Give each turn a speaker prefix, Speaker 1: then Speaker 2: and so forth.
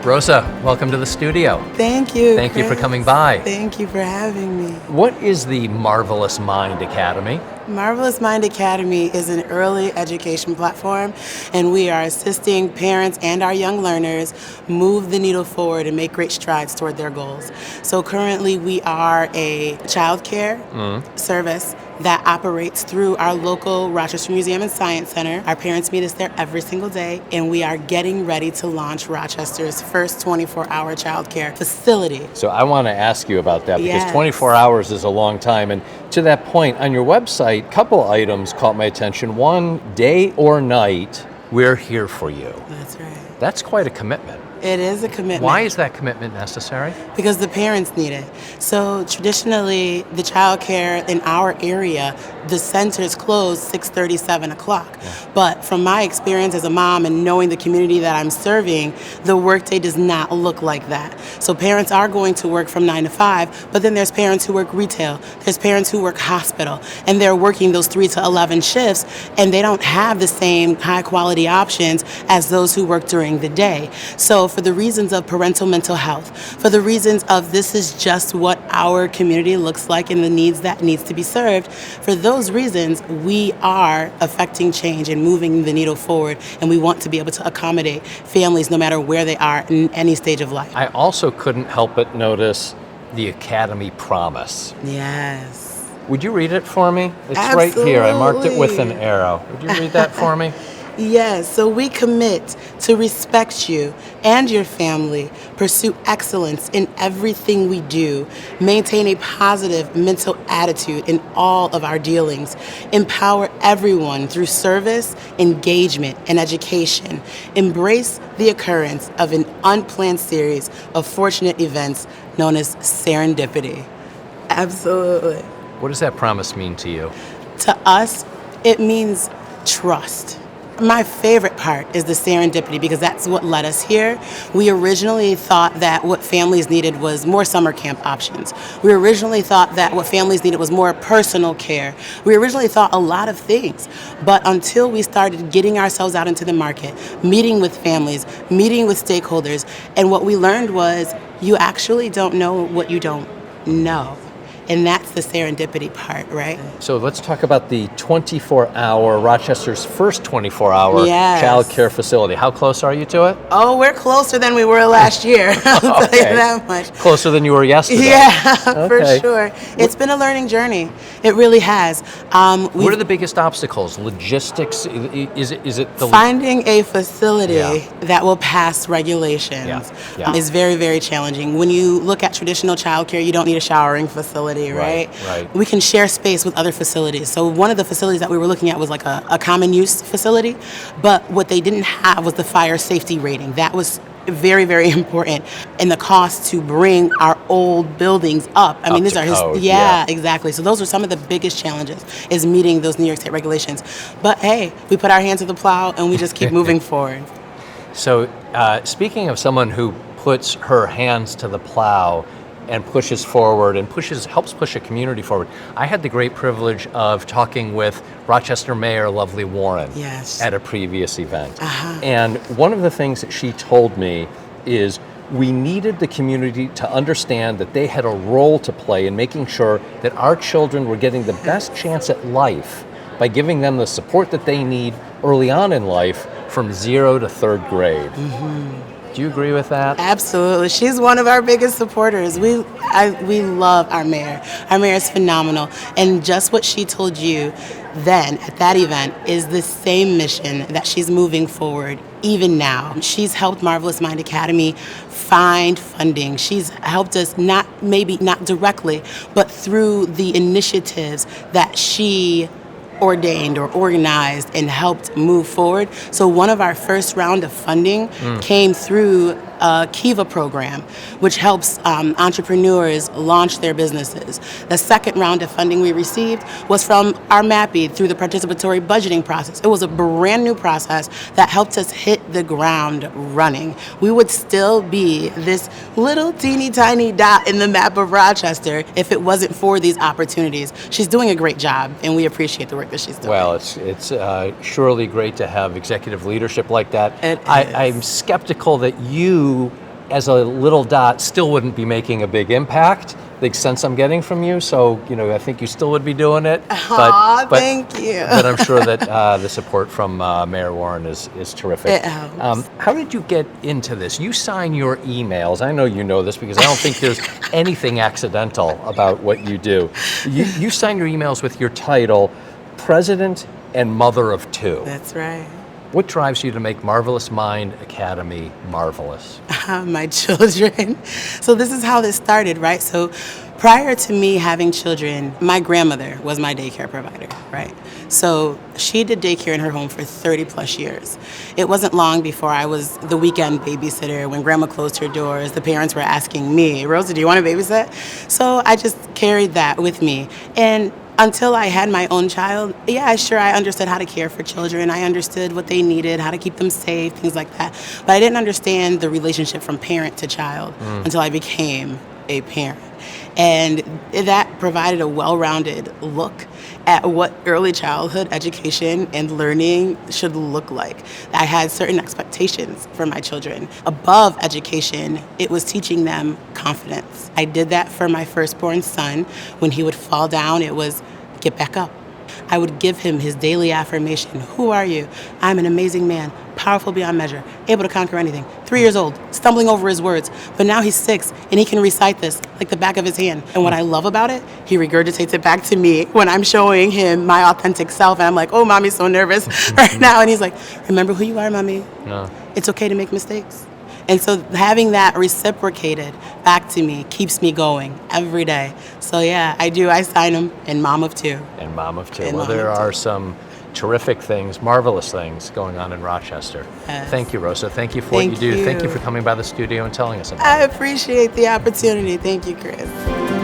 Speaker 1: Rosa, welcome to the studio.
Speaker 2: Thank you.
Speaker 1: Thank you for
Speaker 2: Chris.
Speaker 1: coming by.
Speaker 2: Thank you for having me.
Speaker 1: What is the Marvelous Mind Academy?
Speaker 2: Marvelous Mind Academy is an early education platform, and we are assisting parents and our young learners move the needle forward and make great strides toward their goals. So currently we are a childcare service that operates through our local Rochester Museum and Science Center. Our parents meet us there every single day, and we are getting ready to launch Rochester's first 24-hour childcare facility.
Speaker 1: So I want to ask you about that because
Speaker 2: Yes.
Speaker 1: 24 hours is a long time. And to that point, on your website, a couple items caught my attention. One, day or night, we're here for you.
Speaker 2: That's right.
Speaker 1: That's quite a commitment.
Speaker 2: It is a commitment.
Speaker 1: Why is that commitment necessary?
Speaker 2: Because the parents need it. So traditionally, the childcare in our area, the centers close 6:30, 7 o'clock.
Speaker 1: Yeah.
Speaker 2: But from my experience as a mom and knowing the community that I'm serving, the workday does not look like that. So parents are going to work from 9 to 5, but then there's parents who work retail, there's parents who work hospital, and they're working those 3 to 11 shifts, and they don't have the same high quality options as those who work during the day. So for the reasons of parental mental health, for the reasons of this is just what our community looks like and the needs that needs to be served, for those reasons, we are affecting change and moving the needle forward, and we want to be able to accommodate families no matter where they are in any stage of life.
Speaker 1: I also couldn't help but notice the Academy promise.
Speaker 2: Yes.
Speaker 1: Would you read it for me? It's right here. I marked it with an arrow. Would you read that for me?
Speaker 2: Yes, so we commit to respect you and your family, pursue excellence in everything we do, maintain a positive mental attitude in all of our dealings, empower everyone through service, engagement, and education, embrace the occurrence of an unplanned series of fortunate events known as serendipity. Absolutely.
Speaker 1: What does that promise mean to you?
Speaker 2: To us, it means trust. My favorite part is the serendipity because that's what led us here. We originally thought that what families needed was more summer camp options. We originally thought that what families needed was more personal care. We originally thought a lot of things. But until we started getting ourselves out into the market, meeting with families, meeting with stakeholders, and what we learned was you actually don't know what you don't know. And that's the serendipity part, right?
Speaker 1: So let's talk about the 24-hour, Rochester's first 24-hour
Speaker 2: Yes.
Speaker 1: child care facility. How close are you to it?
Speaker 2: Oh, we're closer than we were last year. I'll tell you
Speaker 1: Okay.
Speaker 2: that much.
Speaker 1: Closer than you were yesterday.
Speaker 2: Yeah, for
Speaker 1: Okay.
Speaker 2: sure. It's been a learning journey. It really has.
Speaker 1: What are the biggest obstacles? Logistics? Is it the
Speaker 2: Finding a facility
Speaker 1: Yeah.
Speaker 2: that will pass regulations
Speaker 1: Yeah.
Speaker 2: is very, very challenging. When you look at traditional childcare, you don't need a showering facility, right?
Speaker 1: Right.
Speaker 2: We can share space with other facilities. So one of the facilities that we were looking at was like a common use facility, but what they didn't have was the fire safety rating. That was very, very important, and the cost to bring our old buildings up. I mean,
Speaker 1: Up
Speaker 2: these
Speaker 1: to
Speaker 2: are
Speaker 1: code,
Speaker 2: yeah, exactly. So those are some of the biggest challenges is meeting those New York State regulations. But hey, we put our hands to the plow and we just keep moving forward.
Speaker 1: So speaking of someone who puts her hands to the plow and pushes forward and helps push a community forward. I had the great privilege of talking with Rochester Mayor Lovely Warren
Speaker 2: Yes.
Speaker 1: at a previous event. And one of the things that she told me is we needed the community to understand that they had a role to play in making sure that our children were getting the best chance at life by giving them the support that they need early on in life from 0 to 3rd grade. Do you agree with that?
Speaker 2: Absolutely. She's one of our biggest supporters. We love our mayor. Our mayor is phenomenal. And just what she told you then at that event is the same mission that she's moving forward even now. She's helped Marvelous Mind Academy find funding. She's helped us not directly, but through the initiatives that she ordained or organized and helped move forward. So one of our first round of funding came through Kiva program, which helps entrepreneurs launch their businesses. The second round of funding we received was from our MAPI through the participatory budgeting process. It was a brand new process that helped us hit the ground running. We would still be this little teeny tiny dot in the map of Rochester if it wasn't for these opportunities. She's doing a great job, and we appreciate the work that she's doing.
Speaker 1: Well, it's surely great to have executive leadership like that.
Speaker 2: It is.
Speaker 1: I'm skeptical that you as a little dot, still wouldn't be making a big impact. The sense I'm getting from you, so I think you still would be doing it. But
Speaker 2: thank you.
Speaker 1: But I'm sure that the support from Mayor Warren is terrific.
Speaker 2: It helps.
Speaker 1: How did you get into this? You sign your emails. I know you know this because I don't think there's anything accidental about what you do. You sign your emails with your title, President and Mother of Two.
Speaker 2: That's right.
Speaker 1: What drives you to make Marvelous Mind Academy marvelous?
Speaker 2: My children. So this is how this started, right? So prior to me having children, my grandmother was my daycare provider, right? So she did daycare in her home for 30 plus years. It wasn't long before I was the weekend babysitter. When grandma closed her doors, the parents were asking me, Rosa, do you want to babysit? So I just carried that with me. And until I had my own child, yeah, sure, I understood how to care for children. I understood what they needed, how to keep them safe, things like that. But I didn't understand the relationship from parent to child until I became a parent. And that provided a well-rounded look at what early childhood education and learning should look like. I had certain expectations for my children. Above education, it was teaching them confidence. I did that for my firstborn son. When he would fall down, it was get back up. I would give him his daily affirmation. Who are you? I'm an amazing man, powerful beyond measure, able to conquer anything. 3 years old, stumbling over his words. But now he's 6, and he can recite this like the back of his hand. And what I love about it, he regurgitates it back to me when I'm showing him my authentic self. And I'm like, oh, mommy's so nervous right now. And he's like, remember who you are, mommy.
Speaker 1: No.
Speaker 2: It's okay to make mistakes. And so having that reciprocated back to me keeps me going every day. So yeah, I do. I sign them in Mom of Two.
Speaker 1: And Mom of Two.
Speaker 2: And
Speaker 1: Well,
Speaker 2: Mom
Speaker 1: there
Speaker 2: of
Speaker 1: are
Speaker 2: Two.
Speaker 1: some terrific things, marvelous things going on in Rochester.
Speaker 2: Yes.
Speaker 1: Thank you, Rosa. Thank you for what you
Speaker 2: Thank
Speaker 1: do. Thank you
Speaker 2: you.
Speaker 1: for coming by the studio and telling us about
Speaker 2: I
Speaker 1: it.
Speaker 2: appreciate the opportunity. Thank you, Chris.